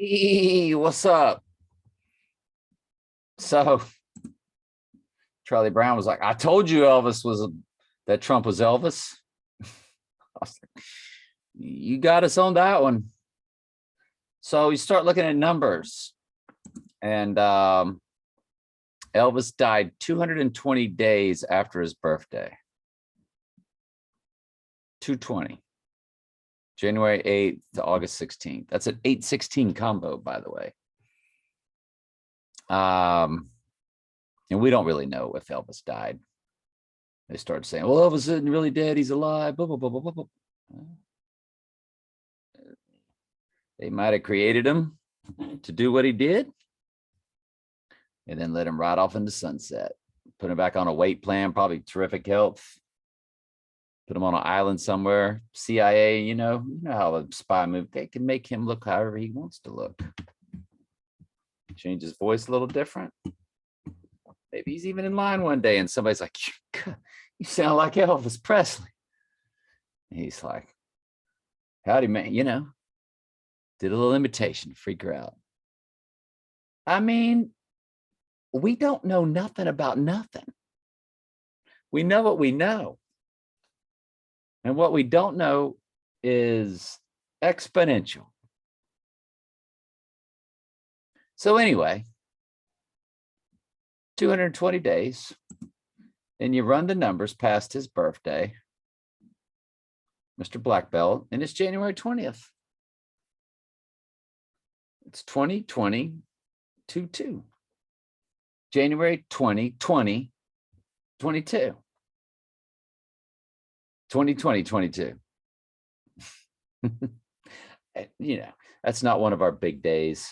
Hey, what's up? So Charlie Brown was like, I told you that Trump was Elvis. I was like, you got us on that one. So you start looking at numbers, and Elvis died 220 days after his birthday. 220. January 8th to August 16th. That's an 8/16 combo, by the way. And we don't really know if Elvis died. They started saying, well, Elvis isn't really dead. He's alive. Blah, blah, blah, blah, blah, blah. They might have created him to do what he did and then let him ride off into sunset. Put him back on a weight plan, probably terrific health. Put him on an island somewhere. CIA, you know how a spy movie, they can make him look however he wants to look. Change his voice a little different. Maybe he's even in line one day and somebody's like, you sound like Elvis Presley. And he's like, howdy, man, did a little imitation, freak her out. I mean, we don't know nothing about nothing. We know what we know. And what we don't know is exponential. So anyway, 220 days, and you run the numbers past his birthday, Mr. Blackbelt, and it's January 20th. It's 2022. January 2020, 22. 2020, 22. That's not one of our big days,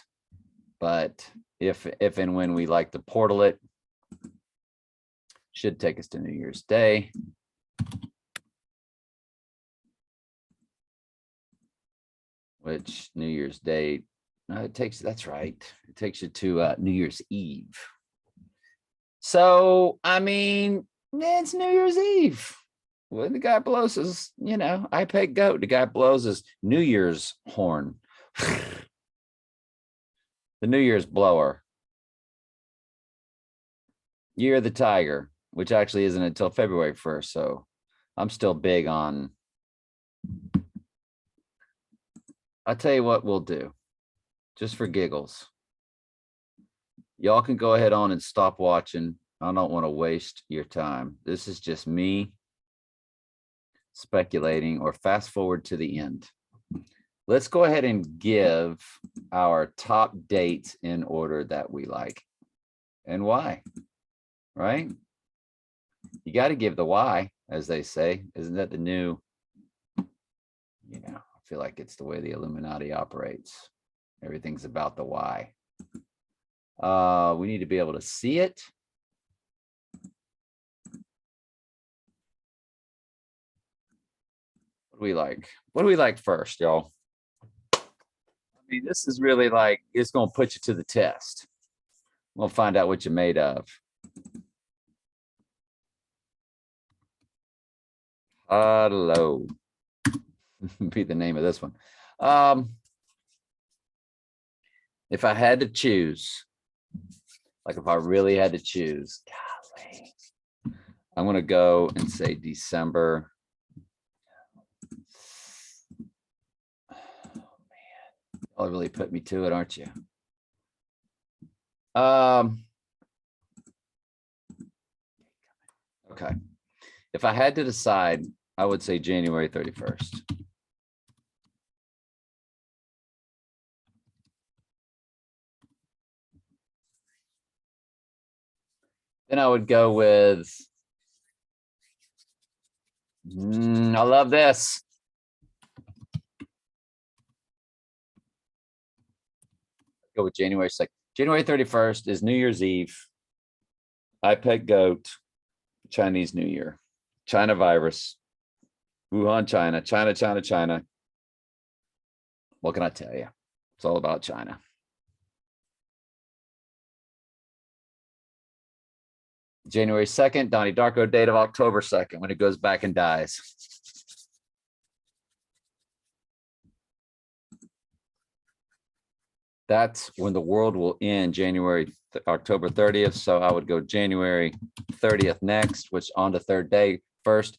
but if and when we like to portal it, should take us to New Year's Day. Which New Year's Day, that's right. It takes you to New Year's Eve. So, I mean, it's New Year's Eve. When the guy blows his, I pay goat. The guy blows his New Year's horn. The New Year's blower. Year of the Tiger, which actually isn't until February 1st. So I'm still big on. I'll tell you what we'll do, just for giggles. Y'all can go ahead on and stop watching. I don't want to waste your time. This is just me speculating, or fast forward to the end. Let's go ahead and give our top dates in order that we like and why, right? You got to give the why, as they say. Isn't that the new, I feel like it's the way the Illuminati operates. Everything's about the why. We need to be able to see it. What do we like? What do we like first, y'all? I mean, this is really like, it's going to put you to the test. We'll find out what you're made of. Hello. Be the name of this one. If I had to choose, like if I really had to choose, golly, I'm going to go and say December. Oh, man. Y'all really put me to it, aren't you? Okay. If I had to decide, I would say January 31st. Then I would go with, I love this. Go with January 2nd. January 31st is New Year's Eve. I pet goat, Chinese New Year, China virus, Wuhan, China, China, China, China. What can I tell you? It's all about China. January 2nd, Donnie Darko date of October 2nd, when it goes back and dies. that's when the world will end, October 30th. So I would go January 30th next, which on the third day, first,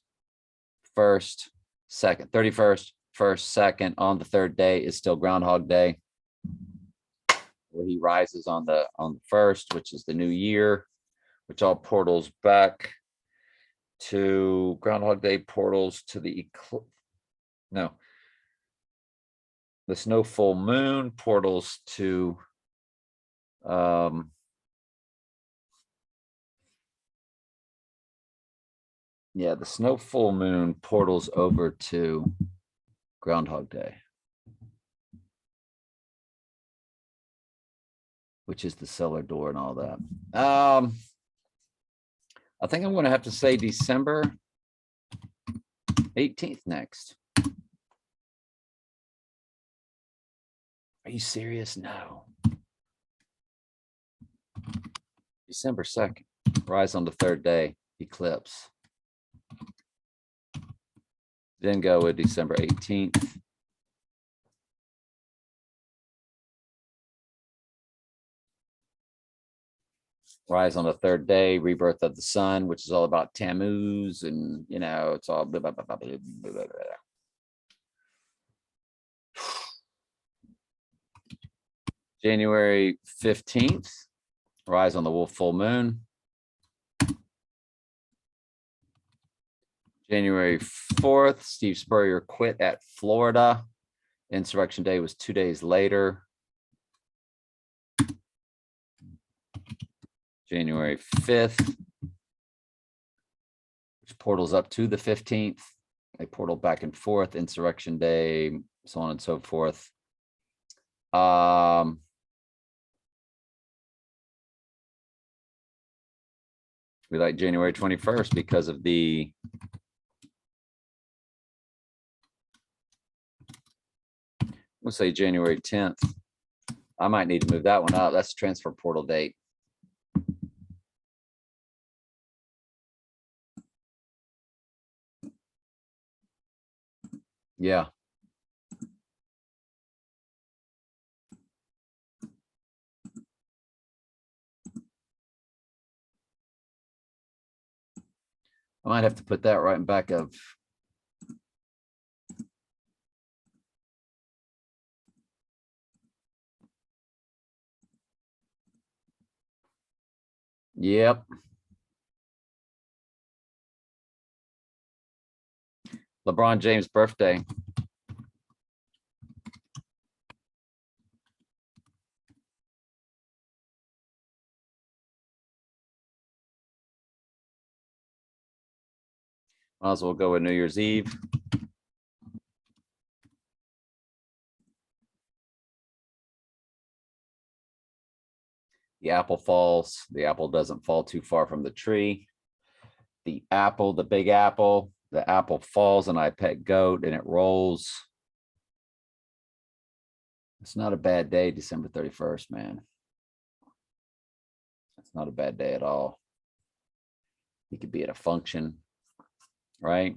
second, 31st, first, second, on the third day is still Groundhog Day, where he rises on the first, which is the new year, which all portals back to Groundhog Day, portals to the the snow full moon, portals to yeah, the snow full moon portals over to Groundhog Day, which is the cellar door and all that. I think I'm going to have to say December 18th next. Are you serious? No. December 2nd, rise on the third day, eclipse. Then go with December 18th. Rise on the third day, rebirth of the sun, which is all about Tammuz, and it's all blah, blah, blah, blah, blah, blah, blah. January 15th, rise on the wolf full moon. January 4th, Steve Spurrier quit at Florida. Insurrection Day was 2 days later. January 5th, which portals up to the 15th. They portal back and forth, Insurrection Day, so on and so forth. We like January 21st because of the we'll say January 10th. I might need to move that one up. That's a transfer portal date. Yeah. I might have to put that right in back of yep. LeBron James' birthday. Might as well go with New Year's Eve. The apple falls. The apple doesn't fall too far from the tree. The apple, the big apple, the apple falls and I pet goat and it rolls. It's not a bad day, December 31st, man. It's not a bad day at all. You could be at a function, right?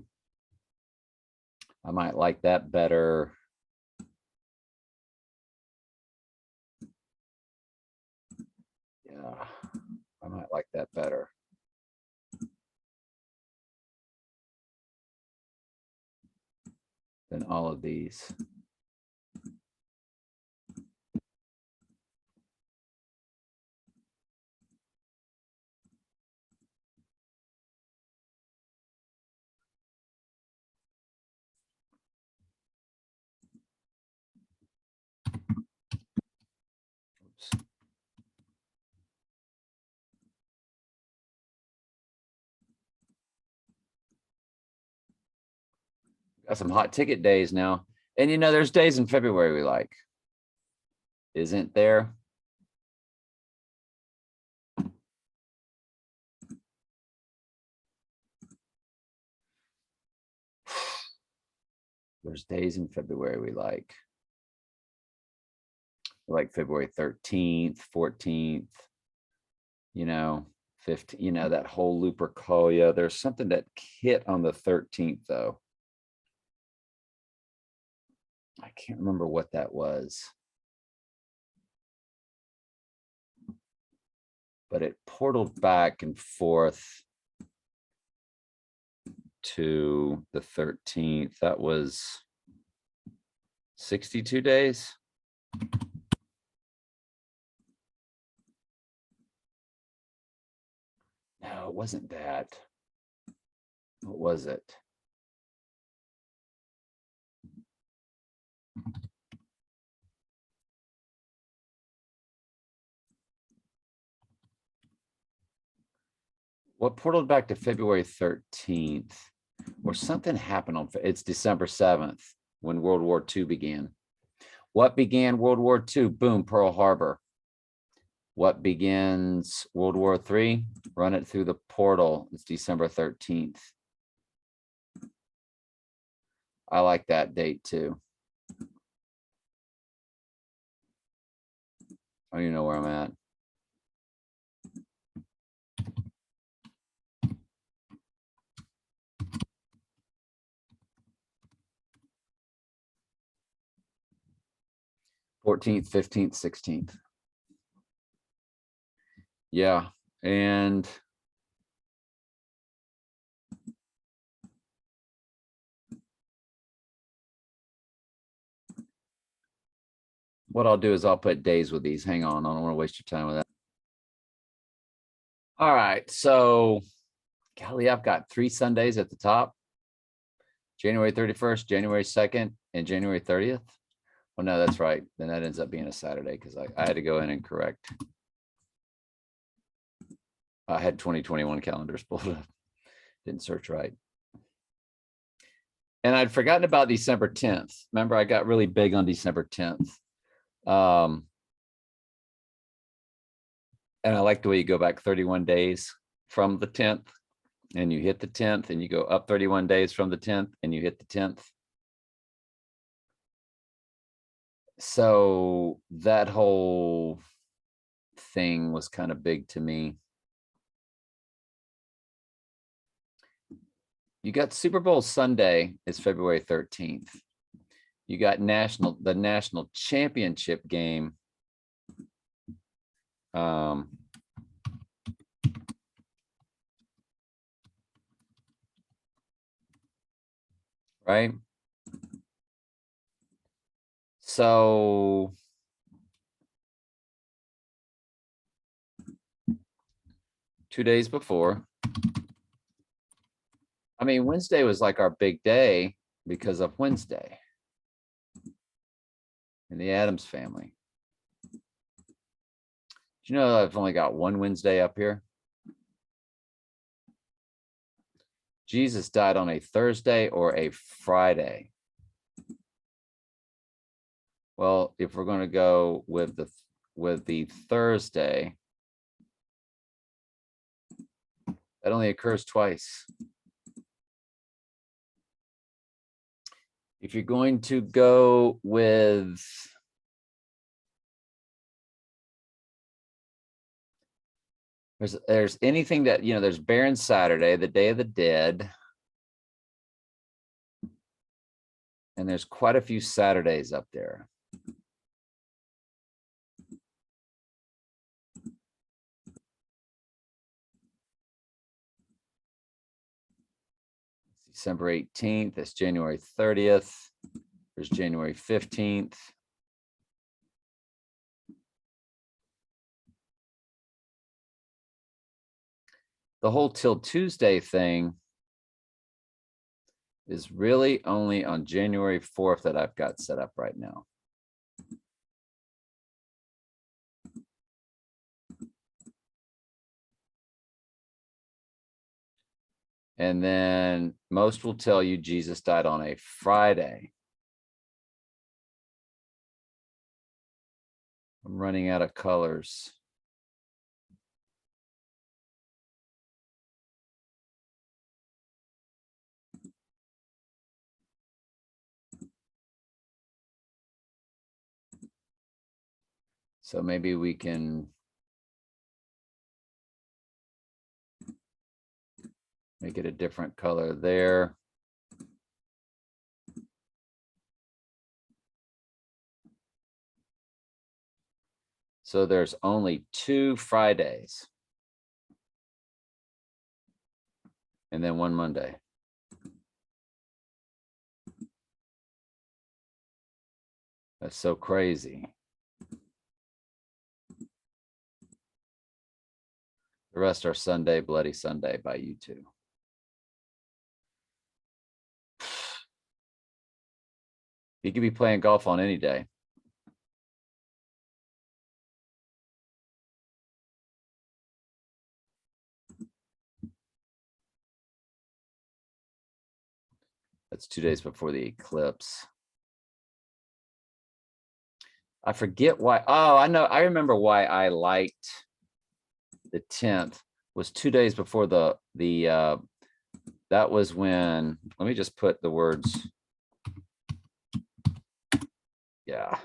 I might like that better. Yeah, I might like that better than all of these. Oops. Got some hot ticket days now. And there's days in February we like. Isn't there? There's days in February we like. Like February 13th, 14th, 15, that whole Lupercalia. There's something that hit on the 13th though. I can't remember what that was. but it portaled back and forth to the 13th. That was 62 days. No, it wasn't that. What was it? What portaled back to February 13th? Or something happened on, it's December 7th when World War II began. What began World War II? Boom, Pearl Harbor. What begins World War III? Run it through the portal. It's December 13th. I like that date too. I don't even know where I'm at. '14th, 15th, 16th. Yeah, and what I'll do is I'll put days with these. Hang on, I don't want to waste your time with that. All right, so golly, I've got 3 Sundays at the top. January 31st, January 2nd, and January 30th. Well, no, that's right. Then that ends up being a Saturday because I had to go in and correct. I had 2021 calendars pulled up. Didn't search right. And I'd forgotten about December 10th. Remember, I got really big on December 10th. And I like the way you go back 31 days from the 10th and you hit the 10th and you go up 31 days from the 10th and you hit the 10th. So that whole thing was kind of big to me. You got Super Bowl Sunday is February 13th. You got the national championship game. Right? So two days before. I mean, Wednesday was like our big day because of Wednesday in the Addams family. Do you know I've only got one Wednesday up here? Jesus died on a Thursday or a Friday. Well, if we're going to go with the Thursday, that only occurs twice. If you're going to go with there's anything that, you know, there's Barren Saturday, the Day of the Dead. And there's quite a few Saturdays up there. December 18th, that's January 30th. There's January 15th. The whole Till Tuesday thing is really only on January 4th that I've got set up right now. And then most will tell you Jesus died on a Friday. I'm running out of colors. So maybe we can make it a different color there. So there's only 2 Fridays. and then one Monday. That's so crazy. The rest are Sunday, Bloody Sunday by you two. You could be playing golf on any day. That's 2 days before the eclipse. I forget why. Oh, I know. I remember why I liked the 10th was 2 days before that was when, let me just put the words. Yeah.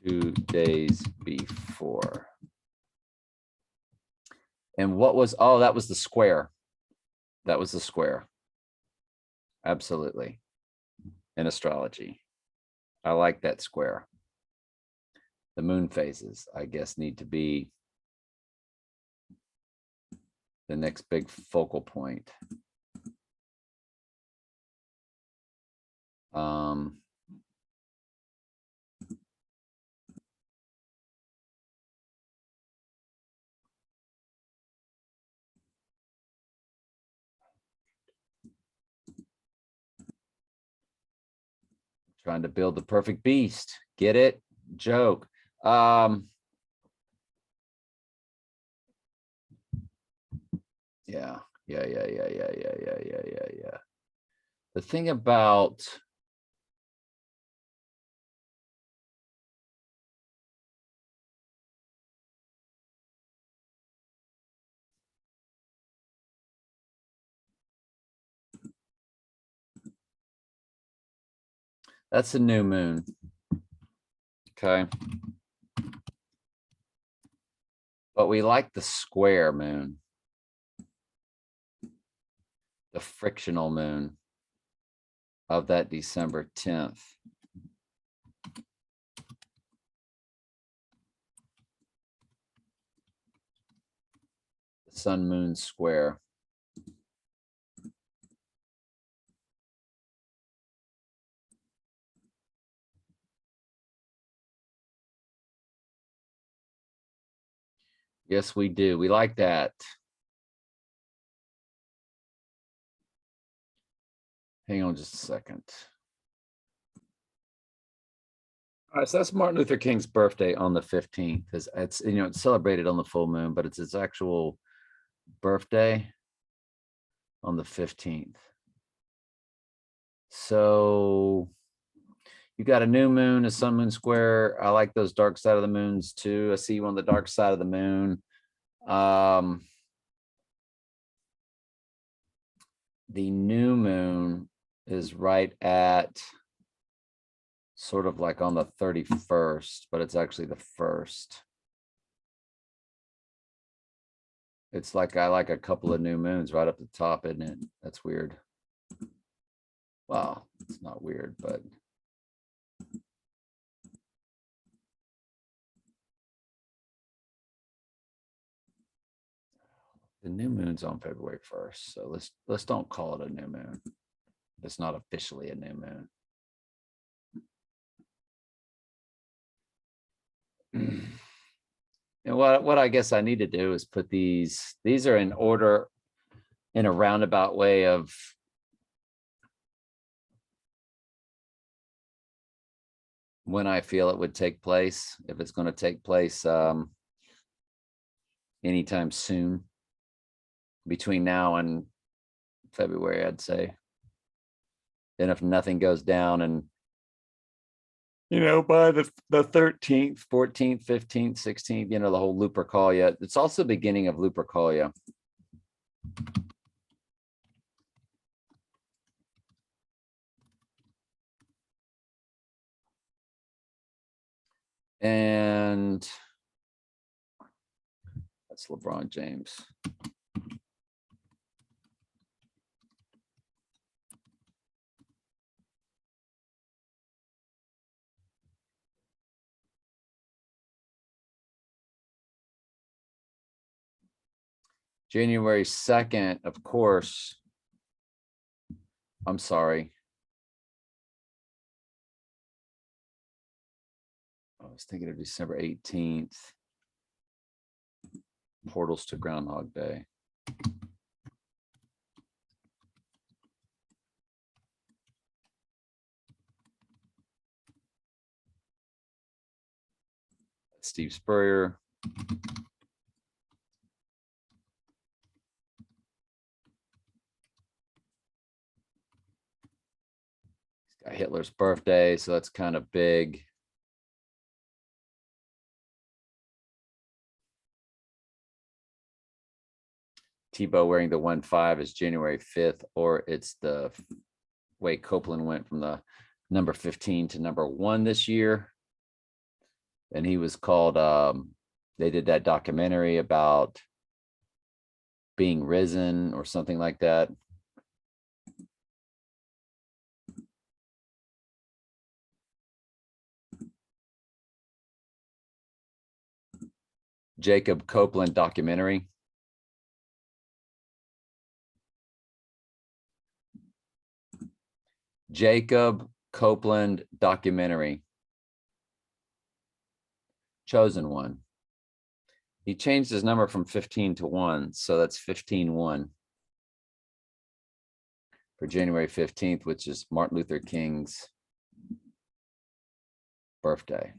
2 days before. And what was, oh, that was the square. That was the square. Absolutely. In astrology. I like that square. The moon phases, I guess, need to be the next big focal point. Trying to build the perfect beast. Get it? Joke. Yeah. The thing about that's a new moon. Okay. But we like the square moon. The frictional moon of that December 10th. The sun moon square. Yes, we do. We like that. Hang on just a second. All right, so that's Martin Luther King's birthday on the 15th. It's it's celebrated on the full moon, but it's his actual birthday on the 15th. So you got a new moon, a sun moon square. I like those dark side of the moons too. I see you on the dark side of the moon. The new moon is right at sort of like on the 31st, but it's actually the 1st. It's like I like a couple of new moons right up the top, isn't it? That's weird. Well, it's not weird, but the new moon's on February 1st. So let's don't call it a new moon. It's not officially a new moon. And what I guess I need to do is put these are in order in a roundabout way of when I feel it would take place, if it's going to take place anytime soon, between now and February, I'd say. And if nothing goes down and by the 13th, 14th, 15th, 16th, the whole Lupercalia. It's also the beginning of Lupercalia. And that's LeBron James. January 2nd, of course. I'm sorry. I was thinking of December 18th. Portals to Groundhog Day. Steve Spurrier. He's got Hitler's birthday, so that's kind of big. Tebow wearing the 1-5 is January 5th, or it's the way Copeland went from the number 15 to number 1 this year. And he was called, they did that documentary about being risen or something like that. Jacob Copeland documentary. Jacob Copeland documentary. Chosen one. He changed his number from 15 to 1, so that's 15-1 for January 15th, which is Martin Luther King's birthday.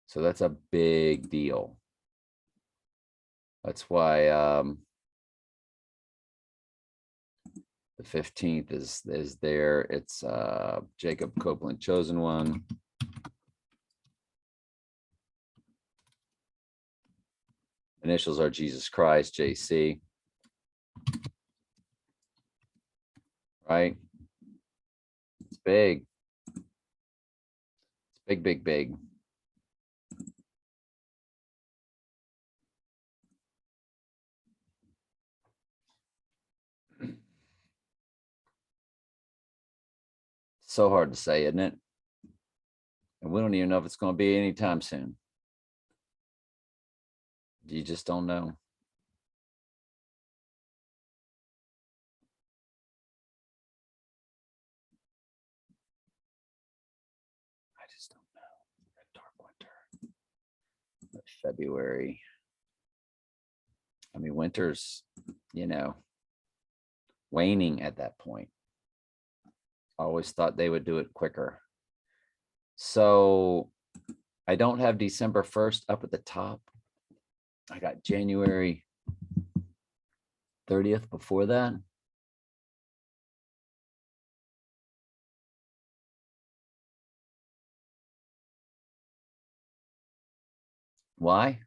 So that's a big deal. That's why the 15th is there. It's Jacob Copeland, chosen one. Initials are Jesus Christ, JC. Right? It's big. It's big, big, big. So hard to say, isn't it? And we don't even know if it's going to be anytime soon. You just don't know. I just don't know. Dark winter. February. I mean, winter's, you know, waning at that point. I always thought they would do it quicker. So I don't have December 1st up at the top. I got January 30th before that. Why?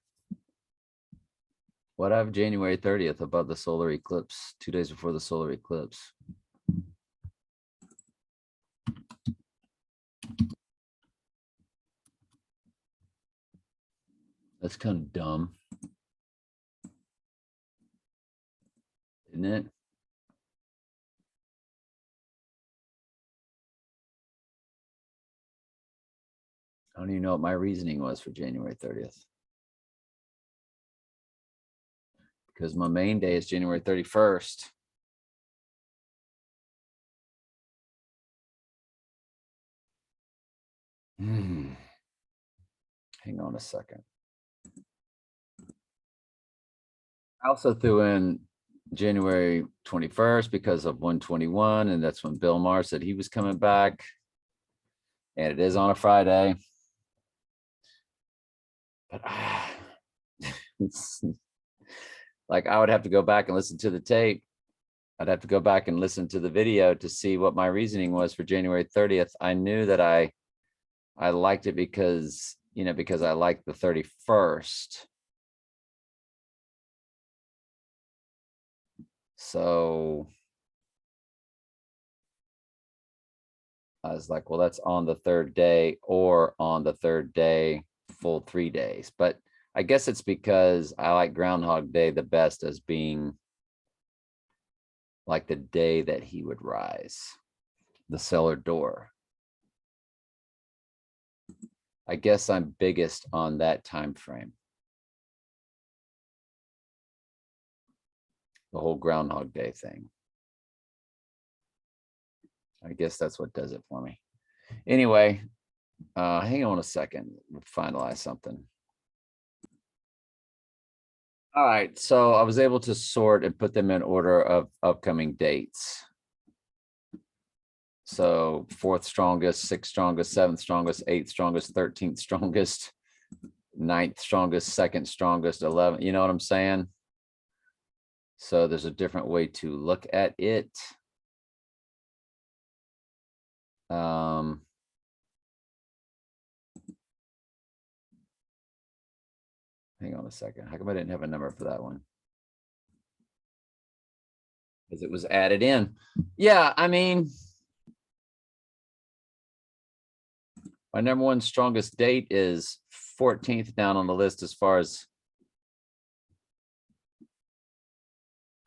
What I have January 30th above the solar eclipse, 2 days before the solar eclipse? That's kind of dumb, isn't it? I don't even know what my reasoning was for January 30th. Because my main day is January 31st. Hang on a second. I also threw in January 21st because of 121, and that's when Bill Maher said he was coming back. And it is on a Friday. But it's like I would have to go back and listen to the tape. I'd have to go back and listen to the video to see what my reasoning was for January 30th. I knew that I liked it because, you know, because I liked the 31st. So I was like, well, that's on the third day or on the third day, full 3 days. But I guess it's because I like Groundhog Day the best as being like the day that he would rise, the cellar door. I guess I'm biggest on that time frame. the whole Groundhog Day thing. I guess that's what does it for me. Anyway, hang on a second. We'll finalize something. All right, so I was able to sort and put them in order of upcoming dates. So 4th strongest, 6th strongest, 7th strongest, 8th strongest, 13th strongest, 9th strongest, 2nd strongest, 11th. You know what I'm saying? So there's a different way to look at it. Hang on a second. How come I didn't have a number for that one? Because it was added in. Yeah, I mean, my number one strongest date is 14th down on the list as far as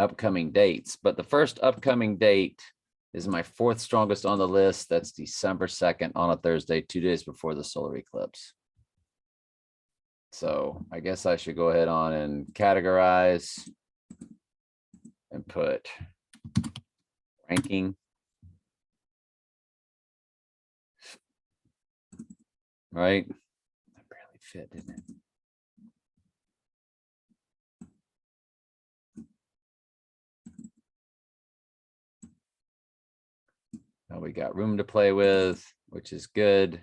upcoming dates. But the first upcoming date is my 4th strongest on the list. That's December 2nd on a Thursday, 2 days before the solar eclipse. So I guess I should go ahead on and categorize and put ranking. Right? That barely fit, didn't it? Now we got room to play with, which is good.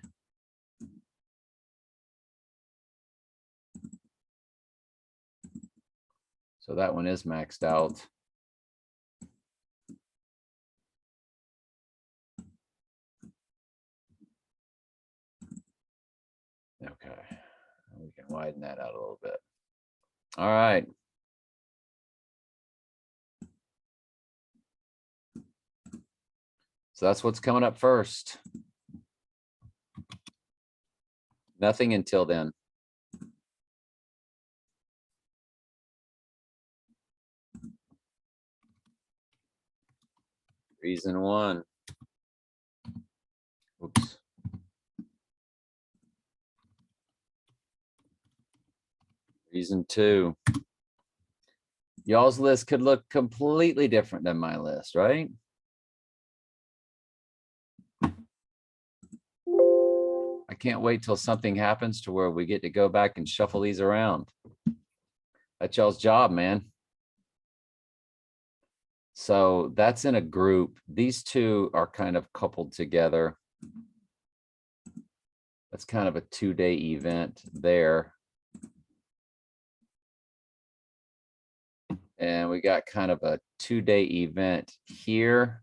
So that one is maxed out. Okay, we can widen that out a little bit. All right. So that's what's coming up first. Nothing until then. Reason 1. Oops. Reason 2. Y'all's list could look completely different than my list, right? I can't wait till something happens to where we get to go back and shuffle these around. That's y'all's job, man. So that's in a group. These two are kind of coupled together. That's kind of a 2-day event there. And we got kind of a 2-day event here.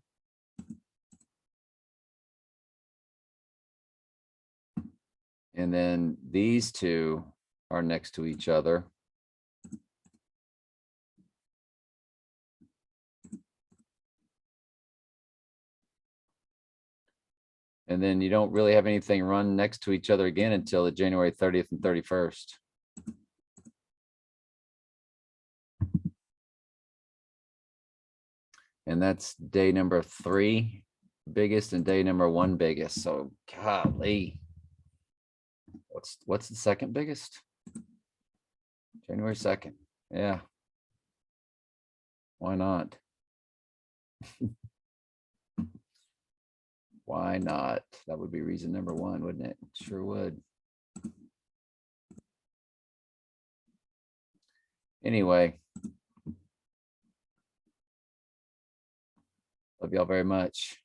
And then these two are next to each other. And then you don't really have anything run next to each other again until the January 30th and 31st. And that's day number 3 biggest and day number 1 biggest. So golly. What's the second biggest? January 2nd. Yeah. Why not? Why not? That would be reason number 1, wouldn't it? Sure would. Anyway. Love y'all very much.